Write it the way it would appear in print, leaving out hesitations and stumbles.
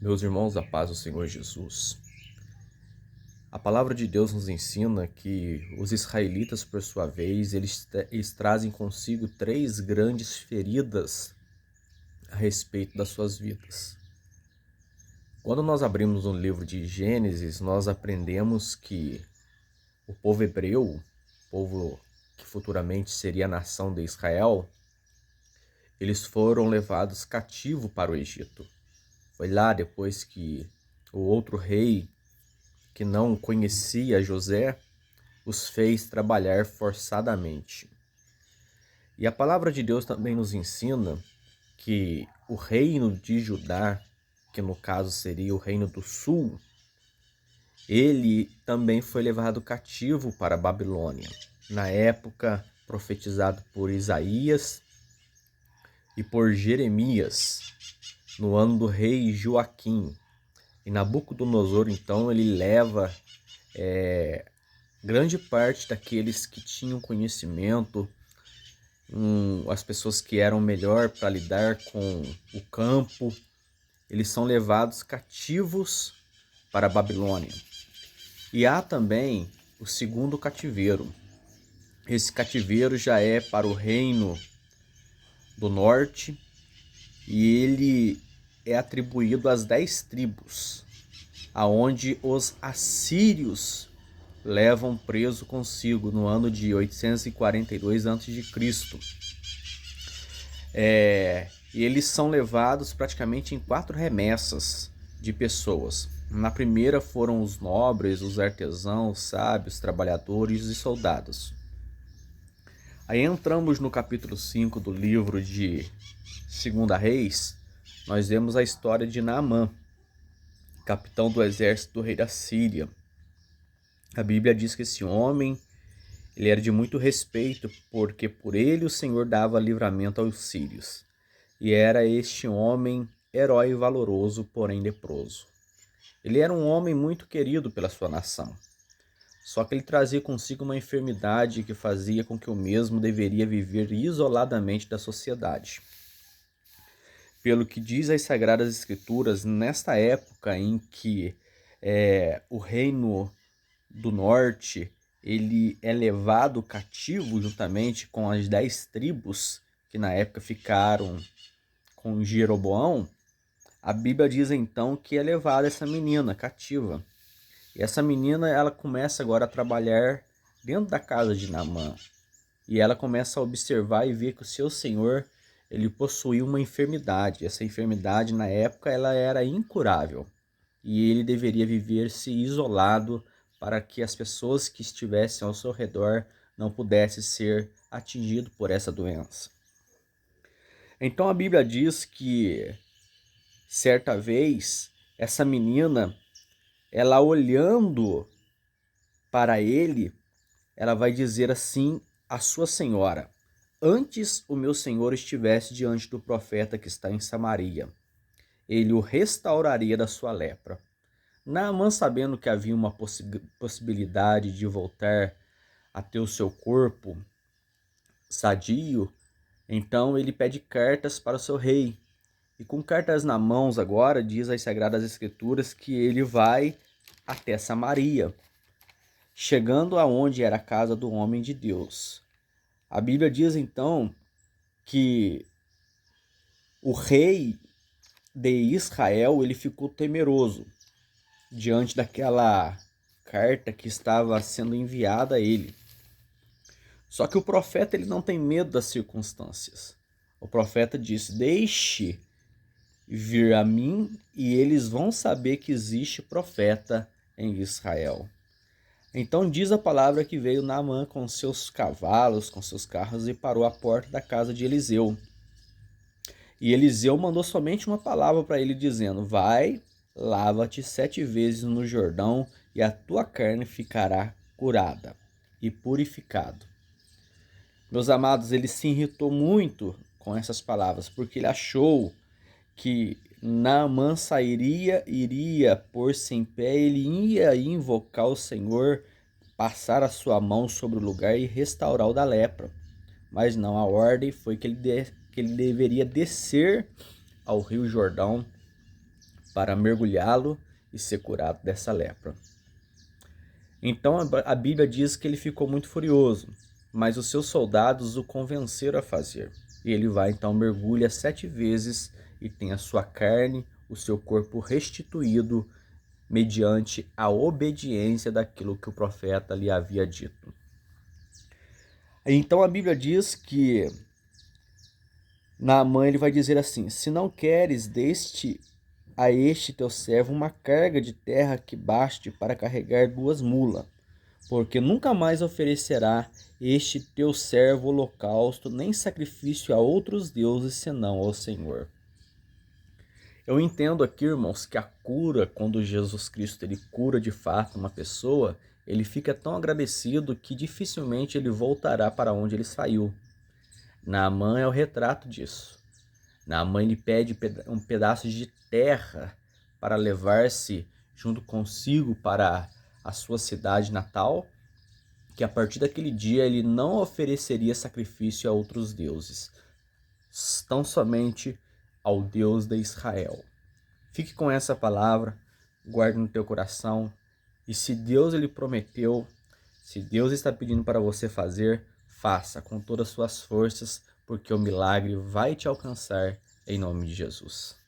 Meus irmãos, a paz do Senhor Jesus. A palavra de Deus nos ensina que os israelitas, por sua vez, eles trazem consigo três grandes feridas a respeito das suas vidas. Quando nós abrimos o livro de Gênesis, nós aprendemos que o povo hebreu, o povo que futuramente seria a nação de Israel, eles foram levados cativo para o Egito. Foi lá depois que o outro rei, que não conhecia José, os fez trabalhar forçadamente. E a palavra de Deus também nos ensina que o reino de Judá, que no caso seria o reino do sul, ele também foi levado cativo para a Babilônia, na época profetizado por Isaías e por Jeremias, no ano do rei Joaquim. E Nabucodonosor, então, ele leva grande parte daqueles que tinham conhecimento, as pessoas que eram melhor para lidar com o campo, eles são levados cativos para a Babilônia. E há também o segundo cativeiro. Esse cativeiro já é para o reino do norte e ele é atribuído às 10 tribos, aonde os assírios levam preso consigo no ano de 842 a.C. E eles são levados praticamente em 4 remessas de pessoas. Na primeira foram os nobres, os artesãos, sábios, trabalhadores e soldados. Aí entramos no capítulo 5 do livro de 2 Reis, nós vemos a história de Naamã, capitão do exército do rei da Síria. A Bíblia diz que esse homem, ele era de muito respeito, porque por ele o Senhor dava livramento aos sírios. E era este homem herói valoroso, porém leproso. Ele era um homem muito querido pela sua nação. Só que ele trazia consigo uma enfermidade que fazia com que o mesmo deveria viver isoladamente da sociedade. Pelo que diz as Sagradas Escrituras, nesta época em que o reino do norte ele é levado cativo juntamente com as 10 tribos que na época ficaram com Jeroboão, a Bíblia diz então que é levada essa menina cativa. E essa menina, ela começa agora a trabalhar dentro da casa de Naamã. E ela começa a observar e ver que o seu senhor, ele possuía uma enfermidade. Essa enfermidade, na época, ela era incurável. E ele deveria viver-se isolado para que as pessoas que estivessem ao seu redor não pudessem ser atingidas por essa doença. Então a Bíblia diz que, certa vez, essa menina, ela olhando para ele, ela vai dizer assim à sua senhora: antes o meu senhor estivesse diante do profeta que está em Samaria, ele o restauraria da sua lepra. Naamã, sabendo que havia uma possibilidade de voltar a ter o seu corpo sadio, então ele pede cartas para o seu rei. E com cartas na mão agora, diz as Sagradas Escrituras que ele vai até Samaria, chegando aonde era a casa do homem de Deus. A Bíblia diz então que o rei de Israel, ele ficou temeroso diante daquela carta que estava sendo enviada a ele. Só que o profeta, ele não tem medo das circunstâncias. O profeta disse: deixe vir a mim e eles vão saber que existe profeta em Israel. Então diz a palavra que veio Naamã com seus cavalos, com seus carros e parou à porta da casa de Eliseu. E Eliseu mandou somente uma palavra para ele dizendo: vai, lava-te 7 vezes no Jordão e a tua carne ficará curada e purificado. Meus amados, ele se irritou muito com essas palavras, porque ele achou que Naamã iria pôr-se em pé, ele ia invocar o Senhor, passar a sua mão sobre o lugar e restaurar o da lepra. Mas não, a ordem foi que ele deveria descer ao Rio Jordão para mergulhá-lo e ser curado dessa lepra. Então a Bíblia diz que ele ficou muito furioso, mas os seus soldados o convenceram a fazer. E ele vai então, mergulha 7 vezes e tem a sua carne, o seu corpo restituído mediante a obediência daquilo que o profeta lhe havia dito. Então a Bíblia diz que Naamã ele vai dizer assim: se não queres, deste a este teu servo uma carga de terra que baste para carregar 2 mulas, porque nunca mais oferecerá este teu servo holocausto, nem sacrifício a outros deuses, senão ao Senhor. Eu entendo aqui, irmãos, que a cura, quando Jesus Cristo ele cura de fato uma pessoa, ele fica tão agradecido que dificilmente ele voltará para onde ele saiu. Naamã é o retrato disso. Naamã ele pede um pedaço de terra para levar-se junto consigo para a sua cidade natal, que a partir daquele dia ele não ofereceria sacrifício a outros deuses, tão somente ao Deus de Israel. Fique com essa palavra, guarde no teu coração, e se Deus ele prometeu, se Deus está pedindo para você fazer, faça com todas as suas forças, porque o milagre vai te alcançar em nome de Jesus.